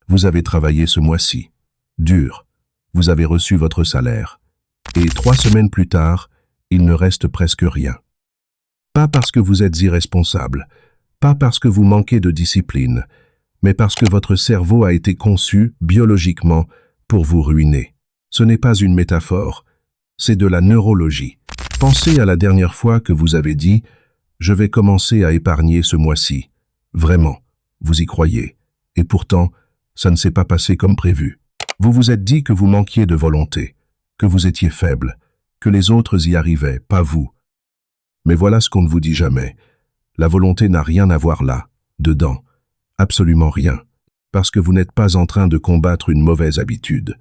Vous avez travaillé ce mois-ci. Dur. Vous avez reçu votre salaire. Et 3 semaines plus tard, il ne reste presque rien. Pas parce que vous êtes irresponsable, pas parce que vous manquez de discipline, mais parce que votre cerveau a été conçu, biologiquement, pour vous ruiner. Ce n'est pas une métaphore, c'est de la neurologie. Pensez à la dernière fois que vous avez dit « Je vais commencer à épargner ce mois-ci ». Vraiment, vous y croyez. Et pourtant, ça ne s'est pas passé comme prévu. Vous vous êtes dit que vous manquiez de volonté, que vous étiez faible, que les autres y arrivaient, pas vous. Mais voilà ce qu'on ne vous dit jamais. La volonté n'a rien à voir là, dedans. Absolument rien. Parce que vous n'êtes pas en train de combattre une mauvaise habitude.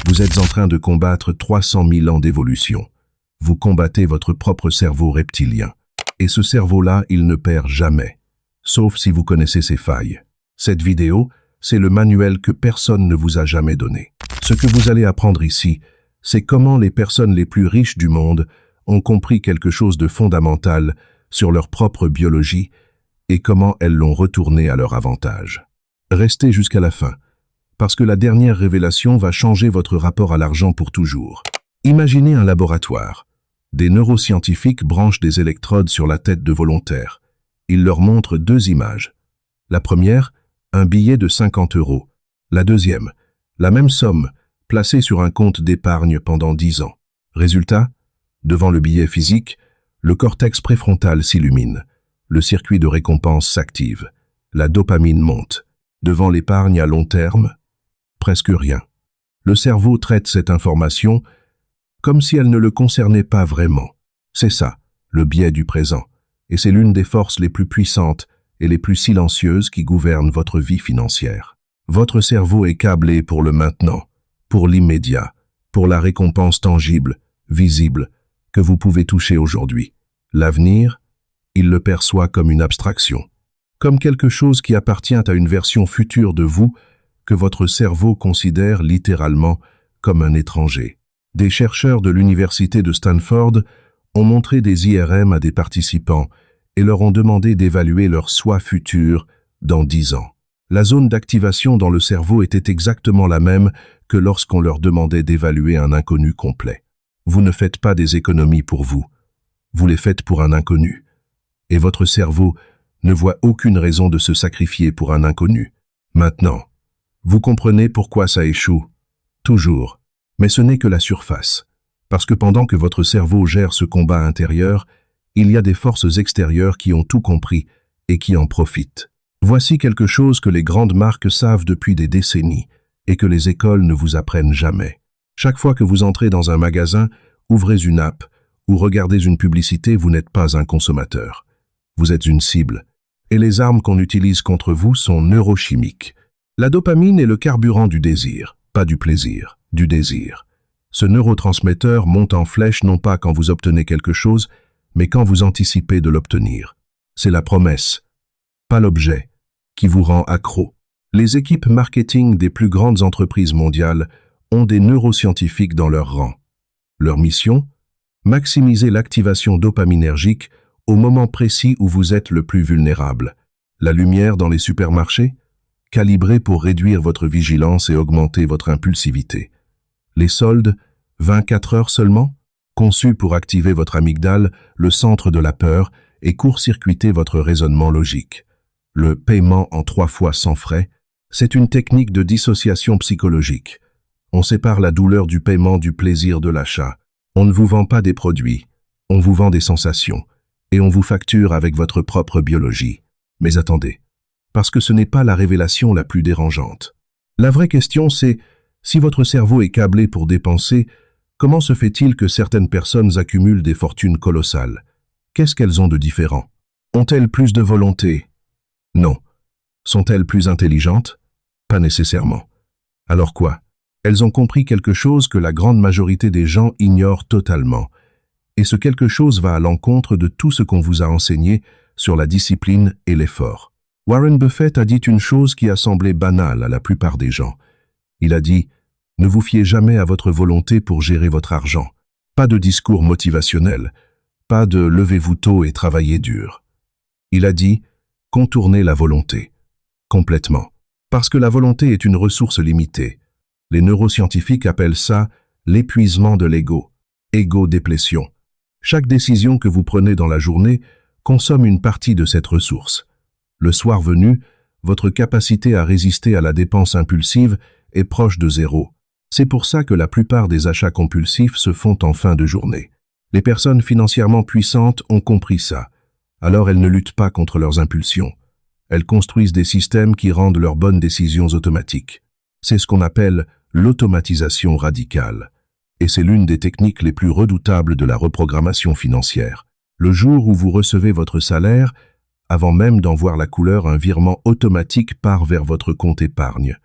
Vous êtes en train de combattre 300 000 ans d'évolution. Vous combattez votre propre cerveau reptilien. Et ce cerveau-là, il ne perd jamais. Sauf si vous connaissez ses failles. Cette vidéo, c'est le manuel que personne ne vous a jamais donné. Ce que vous allez apprendre ici, c'est comment les personnes les plus riches du monde ont compris quelque chose de fondamental sur leur propre biologie et comment elles l'ont retourné à leur avantage. Restez jusqu'à la fin, parce que la dernière révélation va changer votre rapport à l'argent pour toujours. Imaginez un laboratoire. Des neuroscientifiques branchent des électrodes sur la tête de volontaires. Ils leur montrent 2 images. La première, un billet de 50 €. La deuxième, la même somme, placée sur un compte d'épargne pendant 10 ans. Résultat, devant le billet physique, le cortex préfrontal s'illumine. Le circuit de récompense s'active. La dopamine monte. Devant l'épargne à long terme, presque rien. Le cerveau traite cette information comme si elle ne le concernait pas vraiment. C'est ça, le biais du présent. Et c'est l'une des forces les plus puissantes et les plus silencieuses qui gouvernent votre vie financière. Votre cerveau est câblé pour le maintenant, pour l'immédiat, pour la récompense tangible, visible, que vous pouvez toucher aujourd'hui. L'avenir, il le perçoit comme une abstraction, comme quelque chose qui appartient à une version future de vous que votre cerveau considère littéralement comme un étranger. Des chercheurs de l'université de Stanford ont montré des IRM à des participants et leur ont demandé d'évaluer leur soi futur dans 10 ans. La zone d'activation dans le cerveau était exactement la même que lorsqu'on leur demandait d'évaluer un inconnu complet. Vous ne faites pas des économies pour vous, vous les faites pour un inconnu. Et votre cerveau ne voit aucune raison de se sacrifier pour un inconnu. Maintenant, vous comprenez pourquoi ça échoue. Toujours. Mais ce n'est que la surface. Parce que pendant que votre cerveau gère ce combat intérieur, il y a des forces extérieures qui ont tout compris et qui en profitent. Voici quelque chose que les grandes marques savent depuis des décennies et que les écoles ne vous apprennent jamais. Chaque fois que vous entrez dans un magasin, ouvrez une app ou regardez une publicité, vous n'êtes pas un consommateur. Vous êtes une cible. Et les armes qu'on utilise contre vous sont neurochimiques. La dopamine est le carburant du désir, pas du plaisir, du désir. Ce neurotransmetteur monte en flèche non pas quand vous obtenez quelque chose, mais quand vous anticipez de l'obtenir. C'est la promesse, pas l'objet, qui vous rend accro. Les équipes marketing des plus grandes entreprises mondiales ont des neuroscientifiques dans leur rang. Leur mission? Maximiser l'activation dopaminergique au moment précis où vous êtes le plus vulnérable. La lumière dans les supermarchés? Calibrée pour réduire votre vigilance et augmenter votre impulsivité. Les soldes? 24 heures seulement? Conçus pour activer votre amygdale, le centre de la peur, et court-circuiter votre raisonnement logique. Le paiement en 3 fois sans frais, c'est une technique de dissociation psychologique. On sépare la douleur du paiement du plaisir de l'achat. On ne vous vend pas des produits, on vous vend des sensations, et on vous facture avec votre propre biologie. Mais attendez, parce que ce n'est pas la révélation la plus dérangeante. La vraie question c'est, si votre cerveau est câblé pour dépenser, comment se fait-il que certaines personnes accumulent des fortunes colossales? Qu'est-ce qu'elles ont de différent? Ont-elles plus de volonté? Non. Sont-elles plus intelligentes? Pas nécessairement. Alors quoi? Elles ont compris quelque chose que la grande majorité des gens ignorent totalement. Et ce quelque chose va à l'encontre de tout ce qu'on vous a enseigné sur la discipline et l'effort. Warren Buffett a dit une chose qui a semblé banale à la plupart des gens. Il a dit « Ne vous fiez jamais à votre volonté pour gérer votre argent. Pas de discours motivationnel, pas de « levez-vous tôt et travaillez dur ». Il a dit « Contournez la volonté. » Complètement. Parce que la volonté est une ressource limitée. Les neuroscientifiques appellent ça l'épuisement de l'ego, ego-déplétion. Chaque décision que vous prenez dans la journée consomme une partie de cette ressource. Le soir venu, votre capacité à résister à la dépense impulsive est proche de zéro. C'est pour ça que la plupart des achats compulsifs se font en fin de journée. Les personnes financièrement puissantes ont compris ça. Alors elles ne luttent pas contre leurs impulsions. Elles construisent des systèmes qui rendent leurs bonnes décisions automatiques. C'est ce qu'on appelle l'automatisation radicale. Et c'est l'une des techniques les plus redoutables de la reprogrammation financière. Le jour où vous recevez votre salaire, avant même d'en voir la couleur, un virement automatique part vers votre compte épargne,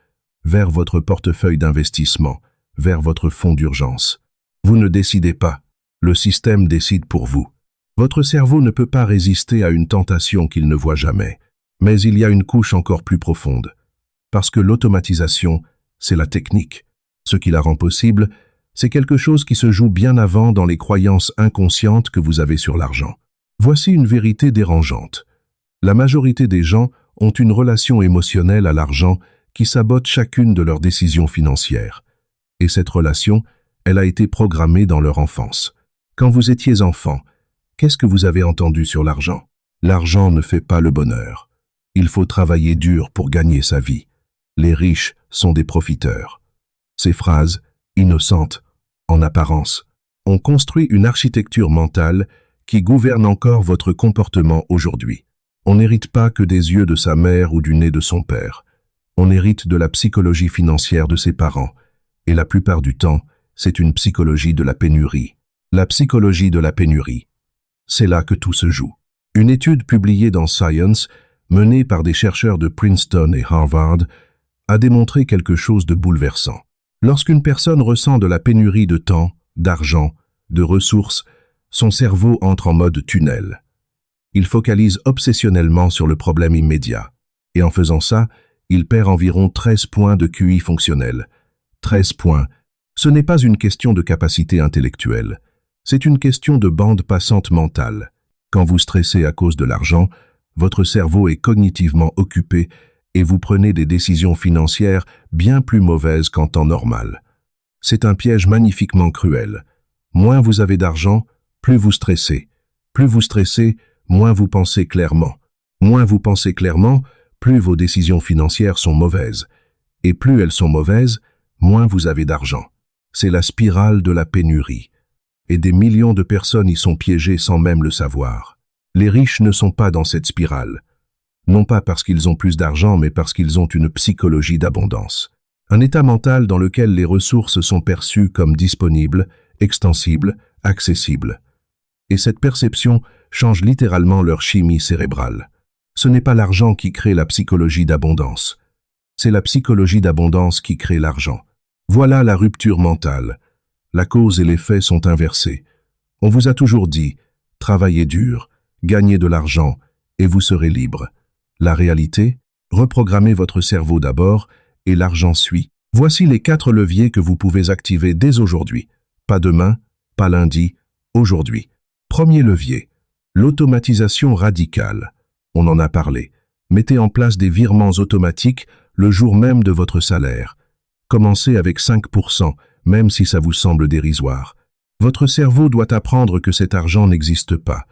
vers votre portefeuille d'investissement, vers votre fonds d'urgence. Vous ne décidez pas, le système décide pour vous. Votre cerveau ne peut pas résister à une tentation qu'il ne voit jamais. Mais il y a une couche encore plus profonde. Parce que l'automatisation, c'est la technique. Ce qui la rend possible, c'est quelque chose qui se joue bien avant dans les croyances inconscientes que vous avez sur l'argent. Voici une vérité dérangeante. La majorité des gens ont une relation émotionnelle à l'argent qui sabote chacune de leurs décisions financières. Et cette relation, elle a été programmée dans leur enfance. Quand vous étiez enfant, qu'est-ce que vous avez entendu sur l'argent? L'argent ne fait pas le bonheur. Il faut travailler dur pour gagner sa vie. Les riches sont des profiteurs. Ces phrases, innocentes, en apparence, ont construit une architecture mentale qui gouverne encore votre comportement aujourd'hui. On n'hérite pas que des yeux de sa mère ou du nez de son père. On hérite de la psychologie financière de ses parents. Et la plupart du temps, c'est une psychologie de la pénurie. La psychologie de la pénurie. C'est là que tout se joue. Une étude publiée dans Science, menée par des chercheurs de Princeton et Harvard, a démontré quelque chose de bouleversant. Lorsqu'une personne ressent de la pénurie de temps, d'argent, de ressources, son cerveau entre en mode tunnel. Il focalise obsessionnellement sur le problème immédiat. Et en faisant ça, il perd environ 13 points de QI fonctionnel. 13 points. Ce n'est pas une question de capacité intellectuelle. C'est une question de bande passante mentale. Quand vous stressez à cause de l'argent, votre cerveau est cognitivement occupé et vous prenez des décisions financières bien plus mauvaises qu'en temps normal. C'est un piège magnifiquement cruel. Moins vous avez d'argent, plus vous stressez. Plus vous stressez, moins vous pensez clairement. Moins vous pensez clairement, plus vos décisions financières sont mauvaises. Et plus elles sont mauvaises, moins vous avez d'argent. C'est la spirale de la pénurie. Et des millions de personnes y sont piégées sans même le savoir. Les riches ne sont pas dans cette spirale. Non pas parce qu'ils ont plus d'argent, mais parce qu'ils ont une psychologie d'abondance. Un état mental dans lequel les ressources sont perçues comme disponibles, extensibles, accessibles. Et cette perception change littéralement leur chimie cérébrale. Ce n'est pas l'argent qui crée la psychologie d'abondance. C'est la psychologie d'abondance qui crée l'argent. Voilà la rupture mentale. La cause et l'effet sont inversés. On vous a toujours dit, travaillez dur, gagnez de l'argent, et vous serez libre. La réalité, reprogrammez votre cerveau d'abord, et l'argent suit. Voici les 4 leviers que vous pouvez activer dès aujourd'hui. Pas demain, pas lundi, aujourd'hui. Premier levier, l'automatisation radicale. On en a parlé. Mettez en place des virements automatiques le jour même de votre salaire. Commencez avec 5%, même si ça vous semble dérisoire. Votre cerveau doit apprendre que cet argent n'existe pas.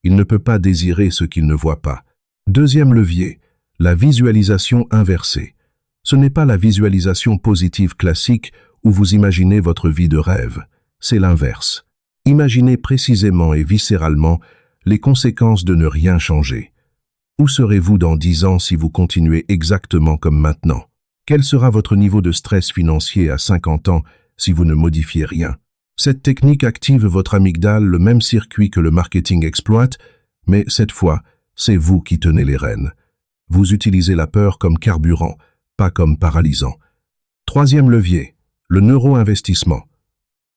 Il ne peut pas désirer ce qu'il ne voit pas. Deuxième levier, la visualisation inversée. Ce n'est pas la visualisation positive classique où vous imaginez votre vie de rêve. C'est l'inverse. Imaginez précisément et viscéralement les conséquences de ne rien changer. Où serez-vous dans 10 ans si vous continuez exactement comme maintenant? Quel sera votre niveau de stress financier à 50 ans si vous ne modifiez rien? Cette technique active votre amygdale, le même circuit que le marketing exploite, mais cette fois, c'est vous qui tenez les rênes. Vous utilisez la peur comme carburant, pas comme paralysant. Troisième levier, le neuro-investissement.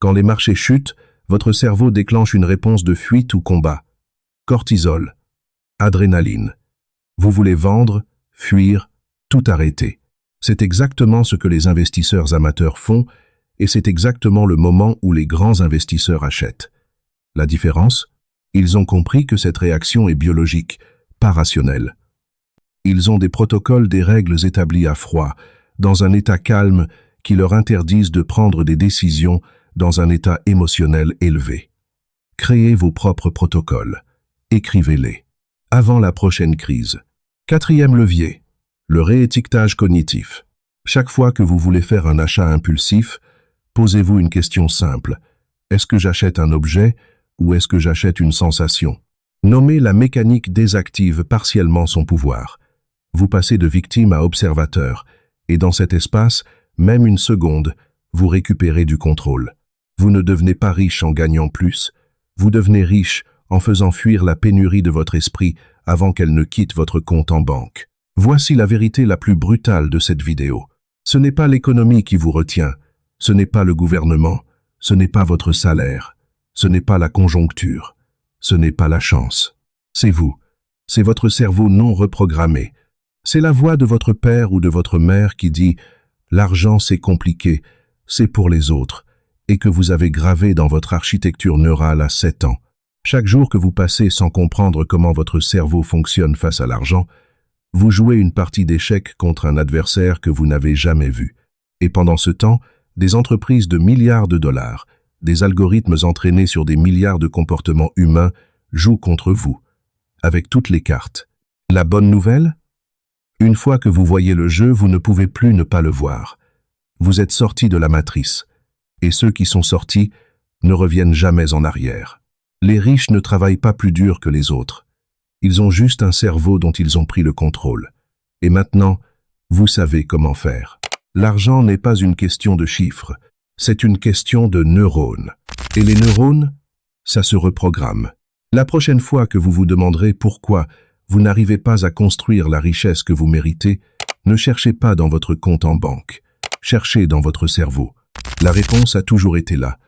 Quand les marchés chutent, votre cerveau déclenche une réponse de fuite ou combat. Cortisol, adrénaline. Vous voulez vendre, fuir, tout arrêter. C'est exactement ce que les investisseurs amateurs font, et c'est exactement le moment où les grands investisseurs achètent. La différence? Ils ont compris que cette réaction est biologique, pas rationnelle. Ils ont des protocoles, des règles établies à froid, dans un état calme qui leur interdisent de prendre des décisions dans un état émotionnel élevé. Créez vos propres protocoles. Écrivez-les. Avant la prochaine crise. 4e levier. Le réétiquetage cognitif. Chaque fois que vous voulez faire un achat impulsif, posez-vous une question simple. Est-ce que j'achète un objet ou est-ce que j'achète une sensation? Nommez la mécanique désactive partiellement son pouvoir. Vous passez de victime à observateur, et dans cet espace, même une seconde, vous récupérez du contrôle. Vous ne devenez pas riche en gagnant plus, vous devenez riche en faisant fuir la pénurie de votre esprit avant qu'elle ne quitte votre compte en banque. Voici la vérité la plus brutale de cette vidéo. Ce n'est pas l'économie qui vous retient, ce n'est pas le gouvernement, ce n'est pas votre salaire, ce n'est pas la conjoncture, ce n'est pas la chance. C'est vous, c'est votre cerveau non reprogrammé. C'est la voix de votre père ou de votre mère qui dit « l'argent c'est compliqué, c'est pour les autres » et que vous avez gravé dans votre architecture neurale à 7 ans. Chaque jour que vous passez sans comprendre comment votre cerveau fonctionne face à l'argent, vous jouez une partie d'échecs contre un adversaire que vous n'avez jamais vu. Et pendant ce temps, des entreprises de milliards de dollars, des algorithmes entraînés sur des milliards de comportements humains jouent contre vous, avec toutes les cartes. La bonne nouvelle? Une fois que vous voyez le jeu, vous ne pouvez plus ne pas le voir. Vous êtes sorti de la matrice, et ceux qui sont sortis ne reviennent jamais en arrière. Les riches ne travaillent pas plus dur que les autres. Ils ont juste un cerveau dont ils ont pris le contrôle. Et maintenant, vous savez comment faire. L'argent n'est pas une question de chiffres, c'est une question de neurones. Et les neurones, ça se reprogramme. La prochaine fois que vous vous demanderez pourquoi vous n'arrivez pas à construire la richesse que vous méritez, ne cherchez pas dans votre compte en banque. Cherchez dans votre cerveau. La réponse a toujours été là.